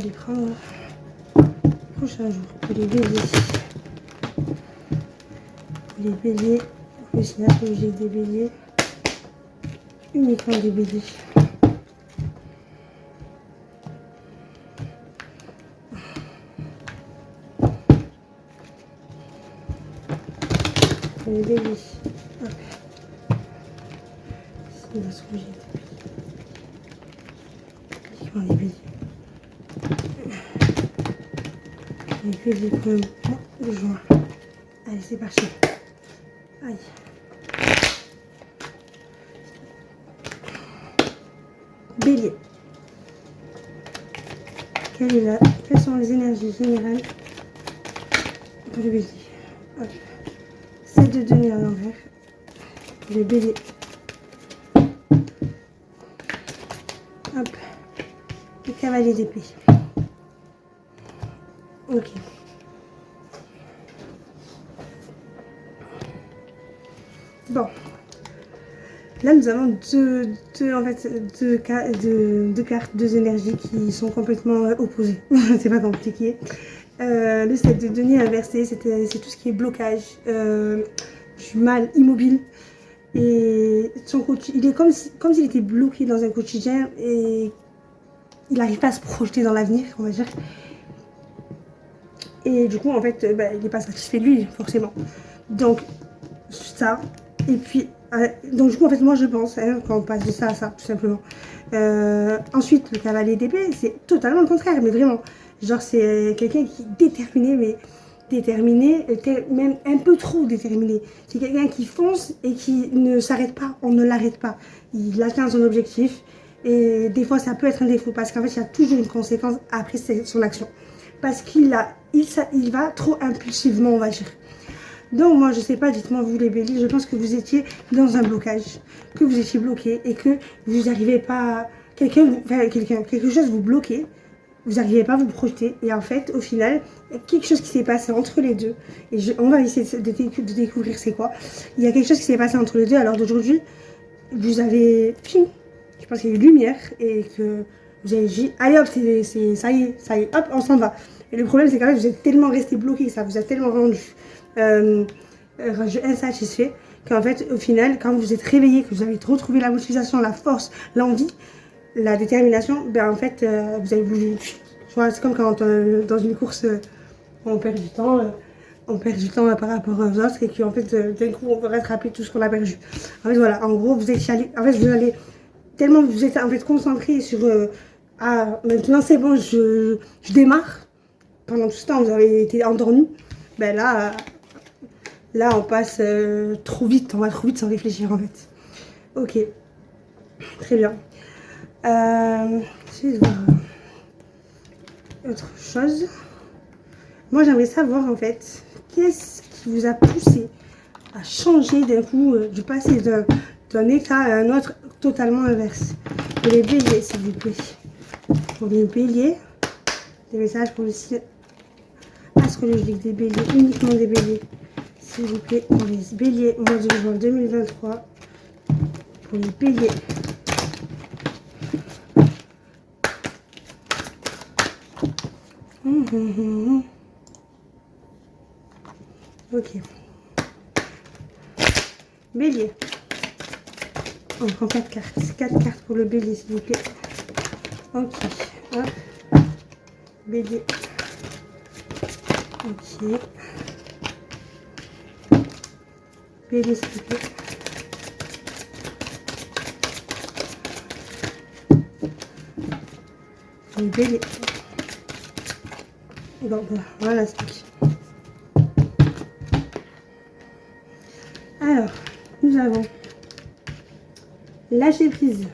les prendre prochain jour pour les béliers. Pour les béliers, le signe astrologique des béliers, uniquement des béliers. Pour les béliers, hop. Signe astrologique des béliers. Uniquement les béliers. Les béliers pour le mois de juin. Allez, c'est parti. Aïe. Bélier. Quelles sont les énergies générales pour le bélier? 7 de denier à l'envers. Pour le bélier. Hop. Le cavalier d'épée. Ok. Bon. Là, nous avons deux cartes, deux énergies qui sont complètement opposées. C'est pas compliqué. Le 7 de denier inversé, c'est tout ce qui est blocage, du mal, immobile. Et son il est comme s'il était bloqué dans un quotidien et il n'arrive pas à se projeter dans l'avenir, on va dire. Et du coup, en fait, il n'est pas satisfait de lui, forcément. Donc, ça. Et puis, donc du coup, en fait, moi, je pense, quand on passe de ça à ça, tout simplement. Ensuite, le cavalier d'épée, c'est totalement le contraire, mais vraiment. Genre, c'est quelqu'un qui est déterminé, même un peu trop déterminé. C'est quelqu'un qui fonce et qui ne s'arrête pas, on ne l'arrête pas. Il atteint son objectif. Et des fois, ça peut être un défaut, parce qu'en fait, il y a toujours une conséquence après son action. Parce qu'il va trop impulsivement, on va dire. Donc moi, je sais pas, dites-moi vous les béliers, je pense que vous étiez dans un blocage, que vous étiez bloqué et que vous n'arrivez pas, quelque chose vous bloquait, vous n'arrivez pas à vous projeter. Et en fait, au final, il y a quelque chose qui s'est passé entre les deux. Et on va essayer de découvrir c'est quoi. Il y a quelque chose qui s'est passé entre les deux. Alors d'aujourd'hui, vous avez, je pense qu'il y a eu lumière et que vous avez dit, allez hop, ça y est, hop, on s'en va. Et le problème, c'est qu'en fait, vous êtes tellement resté bloqué, ça vous a tellement rendu insatisfait qu'en fait, au final, quand vous êtes réveillé, que vous avez retrouvé la motivation, la force, l'envie, la détermination, en fait, vous avez voulu. C'est comme quand dans une course, on perd du temps. On perd du temps par rapport aux autres et qu'en fait, d'un coup, on veut rattraper tout ce qu'on a perdu. En fait, voilà, en gros, vous êtes allé. En fait, vous allez tellement vous êtes en fait concentré sur maintenant c'est bon, je démarre. Pendant tout ce temps, vous avez été endormi. Là, on passe trop vite. On va trop vite sans réfléchir en fait. Ok, très bien. Je vais voir autre chose. Moi, j'aimerais savoir en fait, qu'est-ce qui vous a poussé à changer d'un coup, de passer d'un état à un autre totalement inverse. Pour les béliers, s'il vous plaît. Pour les béliers, des messages pour le signe astrologique des béliers, uniquement des béliers. S'il vous plaît, pour les béliers, mois de juin 2023. Pour les béliers. Ok. Bélier. On prend 4 cartes. 4 cartes pour le bélier, s'il vous plaît. Ok. Hop. Bélier. Ok. Bélier, s'il vous plaît. Le bélier. Bon, voilà, c'est parti. Alors, nous avons lâcher prise,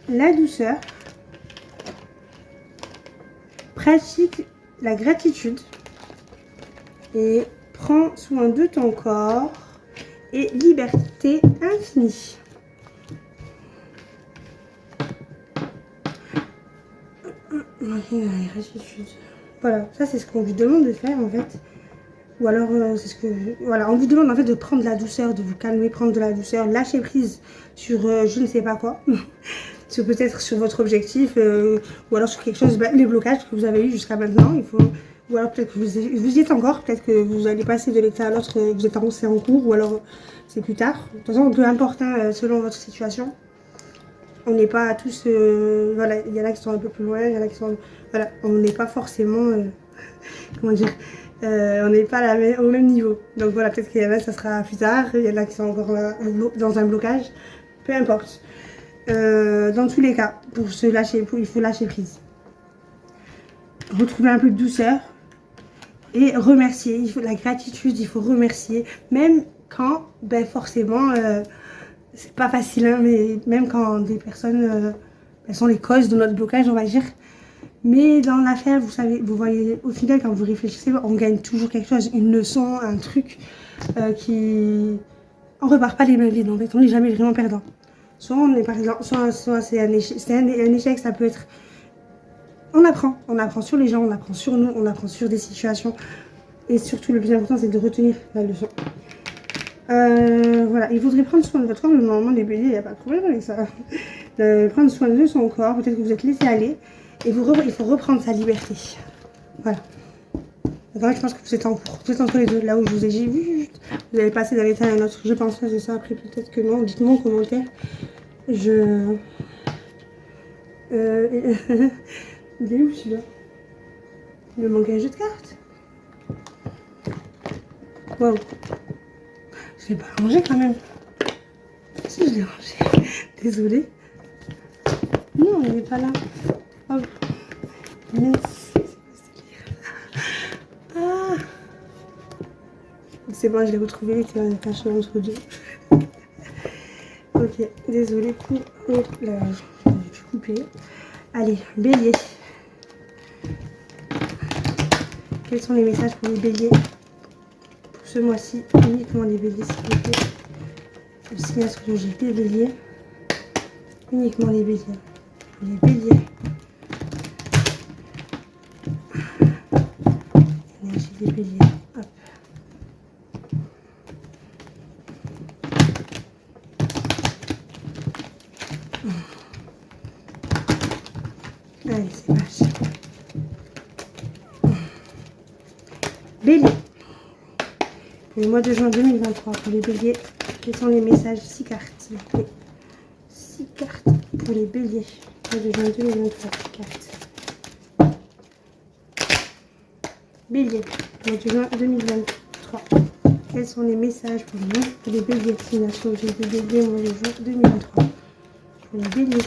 la douceur, pratique la gratitude et prends soin de ton corps et liberté infinie. La gratitude. Voilà, ça c'est ce qu'on vous demande de faire en fait. Ou alors, c'est ce que... Voilà, on vous demande en fait de prendre de la douceur, de vous calmer, prendre de la douceur, lâcher prise sur je ne sais pas quoi. peut-être sur votre objectif ou alors sur quelque chose, les blocages que vous avez eu jusqu'à maintenant. Ou alors peut-être que vous y êtes encore, peut-être que vous allez passer de l'état à l'autre, vous êtes avancé en cours ou alors c'est plus tard. De toute façon, peu importe selon votre situation. On n'est pas tous, voilà, il y en a qui sont un peu plus loin, il y en a qui sont, voilà, on n'est pas forcément, comment dire, on n'est pas au même niveau. Donc voilà, peut-être qu'il y en a, ça sera plus tard, il y en a qui sont encore là, dans un blocage, peu importe. Dans tous les cas, pour se lâcher, il faut lâcher prise. Retrouver un peu de douceur et remercier. Il faut la gratitude, il faut remercier, même quand, ben forcément, c'est pas facile, hein, mais même quand des personnes elles sont les causes de notre blocage, on va dire. Mais dans l'affaire, vous savez, vous voyez, au final, quand vous réfléchissez, on gagne toujours quelque chose, une leçon, un truc qui... On repart pas les mains vides, en fait, on n'est jamais vraiment perdant. Soit on est, par exemple, soit c'est un échec, ça peut être... On apprend sur les gens, on apprend sur nous, on apprend sur des situations. Et surtout, le plus important, c'est de retenir la leçon. Voilà, il faudrait prendre soin de votre corps, mais normalement les béliers, il n'y a pas de problème avec ça. Prendre soin de son corps, peut-être que vous êtes laissé aller, et il faut reprendre sa liberté. Voilà. D'accord, je pense que vous êtes en cours, vous êtes entre les deux, là où je vous ai dit, vous allez passer d'un état à un autre, je pense que c'est ça, après peut-être que non, dites-moi en commentaire. Il est où celui-là? Il me manque un jeu de cartes. Waouh. Je l'ai pas rangé quand même. Si, je l'ai rangé. Désolée. Non, il n'est pas là. Oh. Mince. Ah. C'est bon, je l'ai retrouvé. Il était caché entre deux. Ok, désolée. Coup. Oh là, j'ai pu couper. Allez, bélier. Quels sont les messages pour les béliers pour ce mois-ci? Uniquement les béliers, s'il vous plaît. Le signe astrologique des béliers. Uniquement les béliers. Pour les béliers. Énergie des béliers. Hop. Allez, c'est parti. Bélier. Pour le mois de juin 2023, pour les béliers, quels sont les messages? 6 cartes, s'il vous plaît. 6 cartes pour les béliers. Mois de juin 2023, 6 cartes. Bélier, mois de juin 2023. Quels sont les messages pour les béliers? Signe astrologique des béliers, mois de juin 2023. Pour les béliers,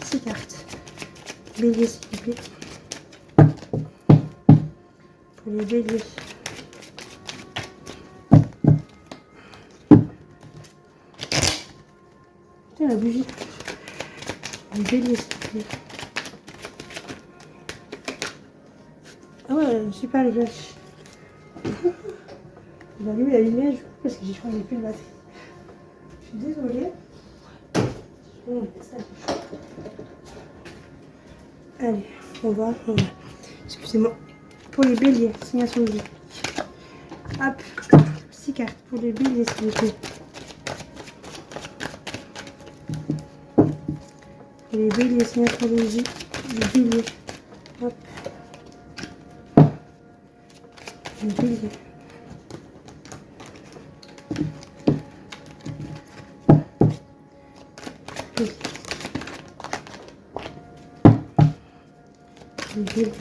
6 cartes. Bélier, s'il vous plaît. Pour les béliers. Putain, la bougie. Les béliers, s'il vous plaît. Ah ouais, je sais pas les vaches. J'ai allumé la lumière du coup parce que j'ai changé plus de batterie. Je suis désolée. Allez, on va. Excusez-moi. Pour les béliers, signe astrologique. Hop, 6 cartes pour les béliers, s'il vous plaît. Pour les béliers, signe astrologique. Les béliers. Hop. Les béliers. Les béliers.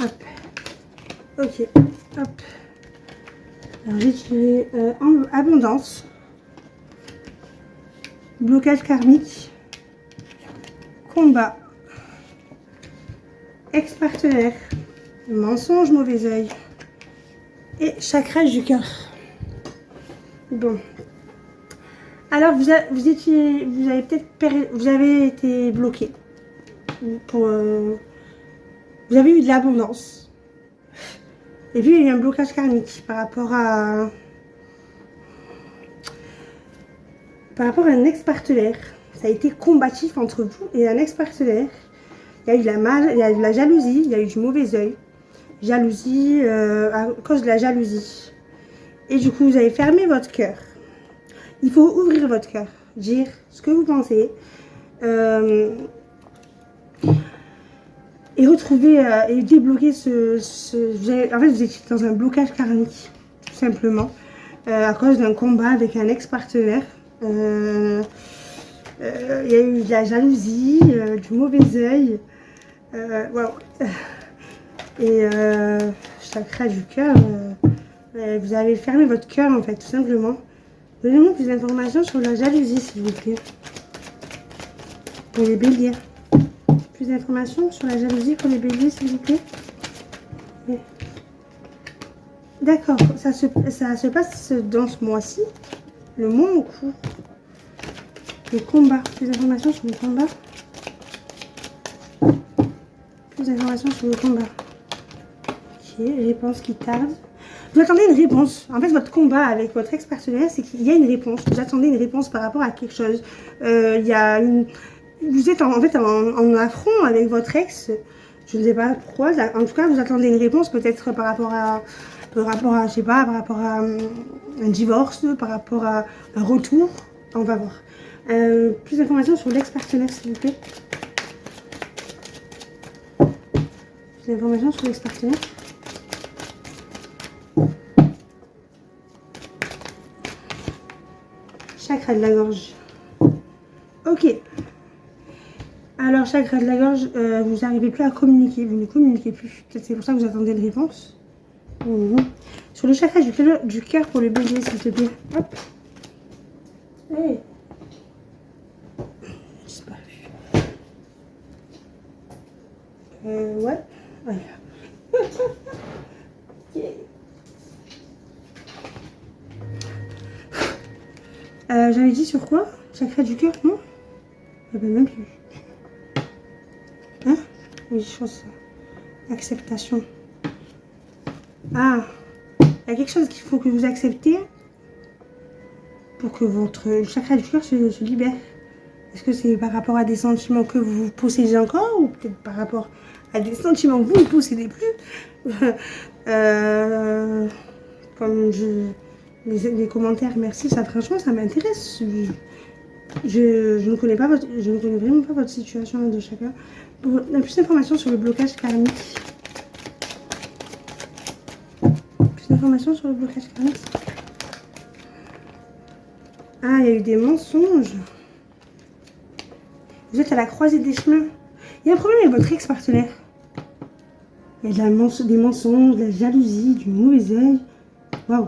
Hop. Ok, hop. Alors j'ai tiré abondance, blocage karmique, combat, ex-partenaire, mensonge, mauvais oeil et chakra du cœur. Bon. Alors vous avez été bloqué pour vous avez eu de l'abondance. Et puis il y a eu un blocage karmique par rapport à un ex-partenaire. Ça a été combatif entre vous et un ex-partenaire. Il y a eu il y a eu de la jalousie, il y a eu du mauvais oeil. Jalousie à cause de la jalousie. Et du coup, vous avez fermé votre cœur. il faut ouvrir votre cœur, dire ce que vous pensez. Et retrouver et débloquer en fait, vous étiez dans un blocage karmique, tout simplement, à cause d'un combat avec un ex-partenaire. Il y a eu de la jalousie, du mauvais œil. Wow. Et chakra du cœur, vous avez fermé votre cœur, en fait, tout simplement. Donnez-moi plus d'informations sur la jalousie, s'il vous plaît. Pour les béliers. Plus d'informations sur la jalousie pour les béliers, s'il vous plaît. Oui. D'accord, ça se passe dans ce mois-ci. Le mois en cours. Le combat. Plus d'informations sur le combat. Plus d'informations sur le combat. Ok, réponse qui tarde. Vous attendez une réponse. En fait, votre combat avec votre ex-partenaire, c'est qu'il y a une réponse. Vous attendez une réponse par rapport à quelque chose. Il y a une... Vous êtes en fait en affront avec votre ex. Je ne sais pas pourquoi. En tout cas, vous attendez une réponse peut-être par rapport à, je sais pas, par rapport à un divorce, par rapport à un retour. On va voir. Plus d'informations sur l'ex-partenaire, s'il vous plaît. Plus d'informations sur l'ex-partenaire. Chakra de la gorge. Ok. Alors, chakra de la gorge, vous n'arrivez plus à communiquer. Vous ne communiquez plus. Peut-être c'est pour ça que vous attendez une réponse. Sur le chakra du cœur pour le bélier, s'il te plaît. Hop. Hey. C'est pas vu. Ouais. Voilà. Okay. J'avais dit sur quoi? Chakra du cœur, non? Je ne sais même plus. Hein? Oui, je pense. Acceptation. Ah, il y a quelque chose qu'il faut que vous acceptez pour que votre chakra du cœur se libère. Est-ce que c'est par rapport à des sentiments que vous possédez encore ou peut-être par rapport à des sentiments que vous ne possédez plus? Comme les commentaires, merci, ça franchement ça m'intéresse. Je ne connais vraiment pas votre situation de chacun. Pour plus d'informations sur le blocage karmique. Plus d'informations sur le blocage karmique. Ah, il y a eu des mensonges. Vous êtes à la croisée des chemins. Il y a un problème avec votre ex-partenaire. Il y a des mensonges, de la jalousie, du mauvais œil. Waouh.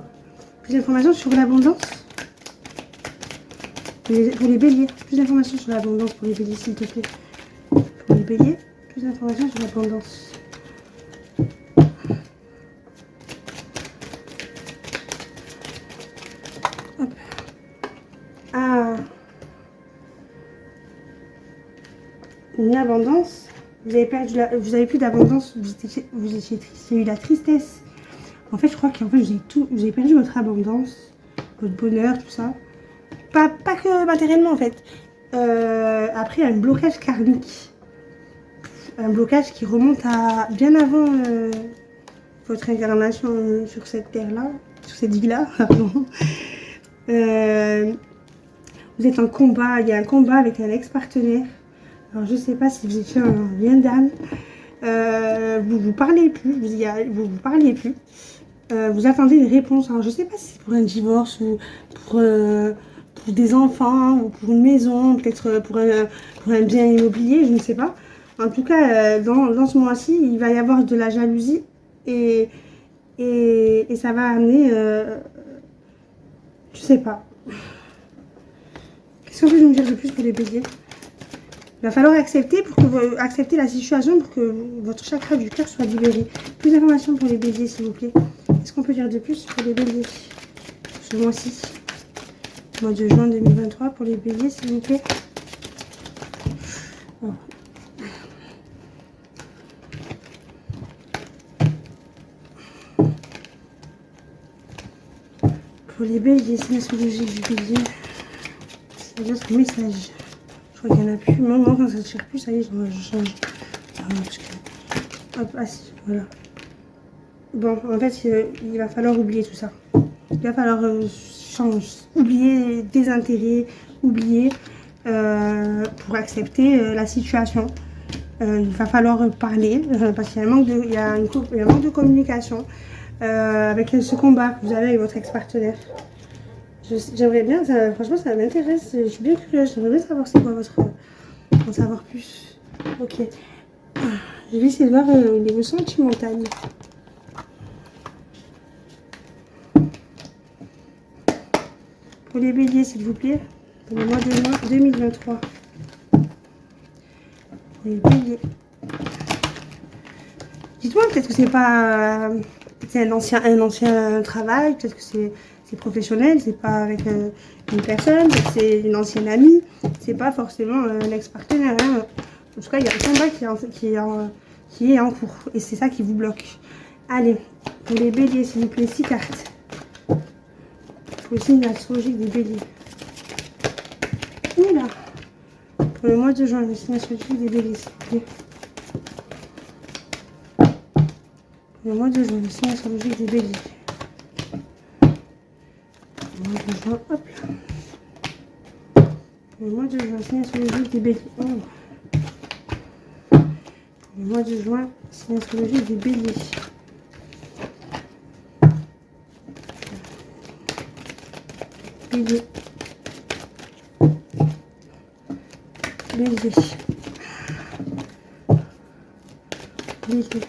Plus d'informations sur l'abondance. Pour les béliers. Plus d'informations sur l'abondance pour les béliers, s'il te plaît. Pour les béliers, plus d'informations sur l'abondance. Hop. Ah. Une abondance. Vous avez plus d'abondance. Vous étiez triste. Il y a eu la tristesse. En fait, je crois qu'en fait, vous avez perdu votre abondance, votre bonheur, tout ça. Pas que matériellement, en fait. Après, un blocage karmique. Un blocage qui remonte à bien avant votre incarnation sur cette terre-là, sur cette vie-là, pardon. Vous êtes en combat, il y a un combat avec un ex-partenaire. Alors, je ne sais pas si vous étiez un lien d'âme. Vous parlez plus, vous parliez plus. Vous attendez une réponse. Alors, je ne sais pas si c'est pour un divorce ou pour des enfants ou pour une maison, peut-être pour un bien immobilier, je ne sais pas. En tout cas, dans ce mois-ci, il va y avoir de la jalousie et ça va amener... je sais pas. Qu'est-ce qu'on peut nous dire de plus pour les béliers? Il va falloir accepter la situation pour que votre chakra du cœur soit libéré. Plus d'informations pour les béliers, s'il vous plaît. Qu'est-ce qu'on peut dire de plus pour les béliers ce mois-ci? Mois de juin 2023 pour les béliers, s'il vous plaît. Oh. Pour les béliers, c'est l'astrologie du bélier. C'est d'autres messages. Je crois qu'il n'y en a plus. Moi, quand ça ne tire plus, ça y est, je change. Parce que... Hop, ah si, voilà. Bon, en fait, il va falloir oublier tout ça. Il va falloir change. Oubliez des intérêts, oubliez pour accepter la situation. Il va falloir parler parce qu'il y a un manque de communication avec ce combat que vous avez avec votre ex-partenaire. J'aimerais bien, franchement ça m'intéresse, je suis bien curieuse, j'aimerais bien savoir c'est quoi en savoir plus. Ok, je vais essayer de voir au niveau sentimental. Pour les béliers s'il vous plaît, pour le mois de juin 2023. Les béliers. Dites-moi, peut-être que c'est pas c'est un ancien travail, peut-être que c'est professionnel, c'est pas avec une personne, c'est une ancienne amie, c'est pas forcément un ex-partenaire. Hein. En tout cas, il y a un combat qui est en cours et c'est ça qui vous bloque. Allez, pour les béliers, s'il vous plaît, 6 cartes. Pour le signe astrologique des béliers. Oula! Pour le mois de juin, le signe astrologique des béliers, s'il vous plaît. Pour le mois de juin, le signe astrologique des béliers. Le mois de juin, hop là. Pour le mois de juin, signe astrologique des béliers. Oh. Pour le mois de juin, signe astrologique des béliers. Bélier. Bélier. Bélier.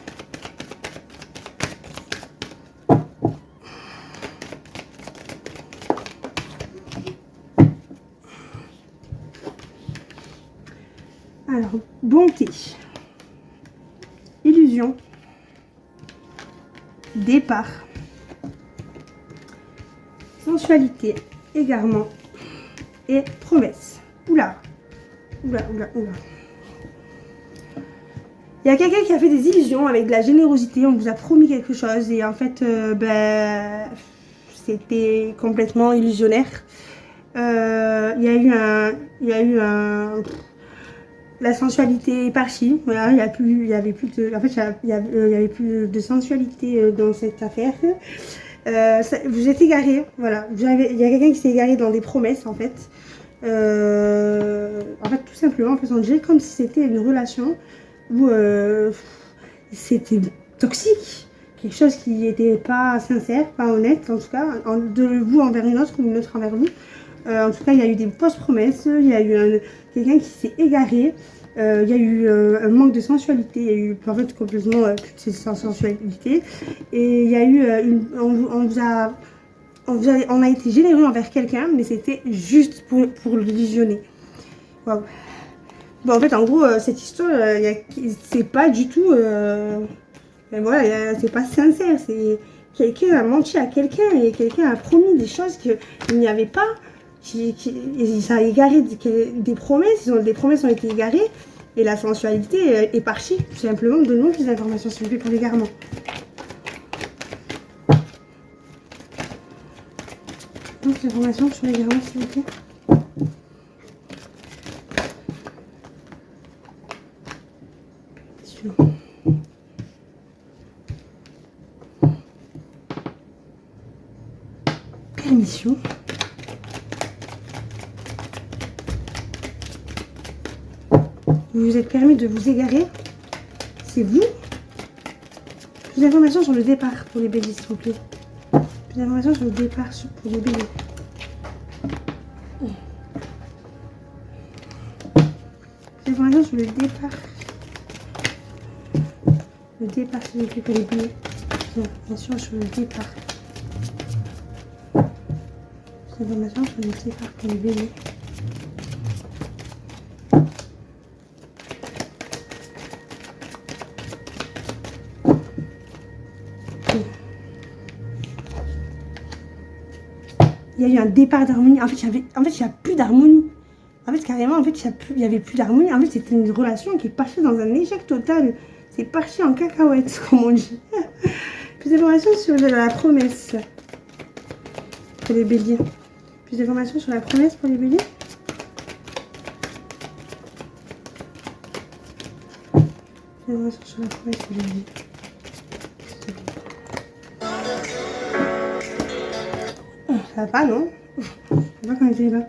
Alors, bonté, illusion, départ, sensualité, égarement et promesse. Oula, oula, oula, oula. Il y a quelqu'un qui a fait des illusions avec de la générosité, on vous a promis quelque chose et en fait, c'était complètement illusionnaire. Il y a eu un la sensualité est partie, voilà, il y avait plus de sensualité dans cette affaire. Vous êtes égaré, voilà. Il y a quelqu'un qui s'est égaré dans des promesses en fait. En fait, tout simplement, en fait, on dirait comme si c'était une relation où c'était toxique, quelque chose qui n'était pas sincère, pas honnête, en tout cas, de vous envers une autre ou une autre envers vous. En tout cas, il y a eu des fausses promesses, il y a eu quelqu'un qui s'est égaré, il y a eu un manque de sensualité, il y a eu en fait complètement toute cette sensualité, et il y a eu on a été généreux envers quelqu'un, mais c'était juste pour l'illusionner. Wow. Bon, en fait, en gros, cette histoire, c'est pas du tout, voilà, c'est pas sincère, c'est quelqu'un a menti à quelqu'un et quelqu'un a promis des choses qu'il n'y avait pas. Ça a égaré des promesses, des promesses ont été égarées et la sensualité est partie. Tout simplement, donnons plus d'informations s'il vous plaît pour l'égarement. Donc, l'information sur l'égarement s'il vous plaît. Permission. Vous vous êtes permis de vous égarer. C'est vous. Plus d'informations sur le départ pour les béliers, s'il vous plaît. Plus d'informations sur le départ pour les béliers. Plus d'informations sur le départ. Le départ, s'il vous plaît, pour les béliers. Plus d'informations sur le départ. Plus d'informations sur le départ pour les béliers. Il y a eu un départ d'harmonie. En fait, il n'y a plus d'harmonie. En fait, carrément, en fait, il n'y avait plus d'harmonie. En fait, c'était une relation qui est partie dans un échec total. C'est parti en cacahuète, comme on dit. Plus d'informations sur la promesse pour les béliers. Plus d'informations sur la promesse pour les béliers. Plus d'informations sur la promesse pour les béliers. Ça va pas, non? Ça va pas quand j'étais là.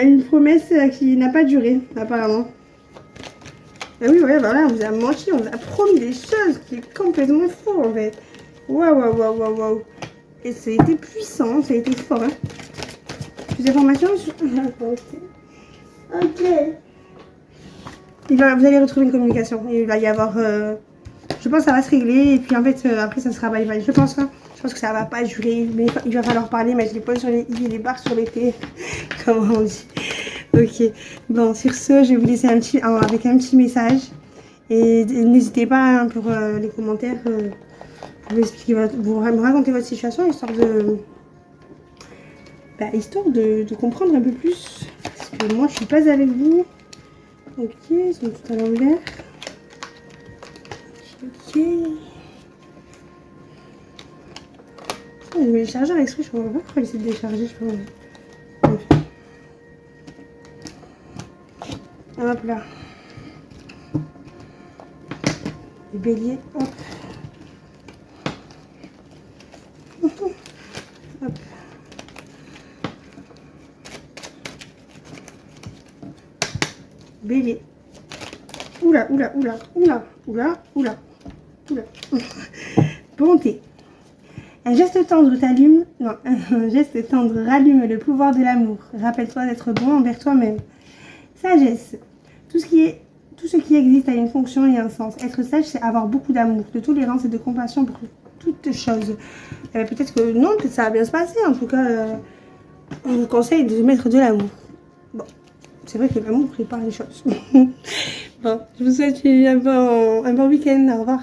Une promesse qui n'a pas duré, apparemment. Ah oui, ouais, voilà, on vous a menti, on vous a promis des choses qui est complètement faux, en fait. Waouh, waouh, waouh, waouh, waouh. Et ça a été puissant, ça a été fort, hein. Plus d'informations sur... Ok. Vous allez retrouver une communication. Il va y avoir... je pense que ça va se régler. Et puis en fait, après, ça sera bye-bye. Je pense, hein. Je pense que ça va pas durer. Mais il va falloir parler. Mais je les points sur les i et les barres sur les t. Comme on dit. Ok. Bon, sur ce, je vais vous laisser avec un petit message. Et n'hésitez pas, hein, pour les commentaires. Vous expliquer vous me raconter votre situation, histoire de comprendre un peu plus. Parce que moi, je suis pas avec vous. Ok, ils sont tout à l'envers. Ok. Je mets le chargeur exprès, je comprends pas pourquoi il s'est déchargé. Je peux... Hop là. Les béliers, hop. Hop. Bélier. Oula, oula, oula, oula, oula, oula, oula. Bonté. Un geste tendre t'allume, non, un geste tendre rallume le pouvoir de l'amour. Rappelle-toi d'être bon envers toi-même. Sagesse. Tout ce qui existe a une fonction et un sens. Être sage, c'est avoir beaucoup d'amour, de tolérance et de compassion pour toutes choses. Peut-être que non, peut-être ça va bien se passer. En tout cas, on vous conseille de mettre de l'amour. Bon, c'est vrai que l'amour prépare les choses. Bon, je vous souhaite un bon week-end. Au revoir.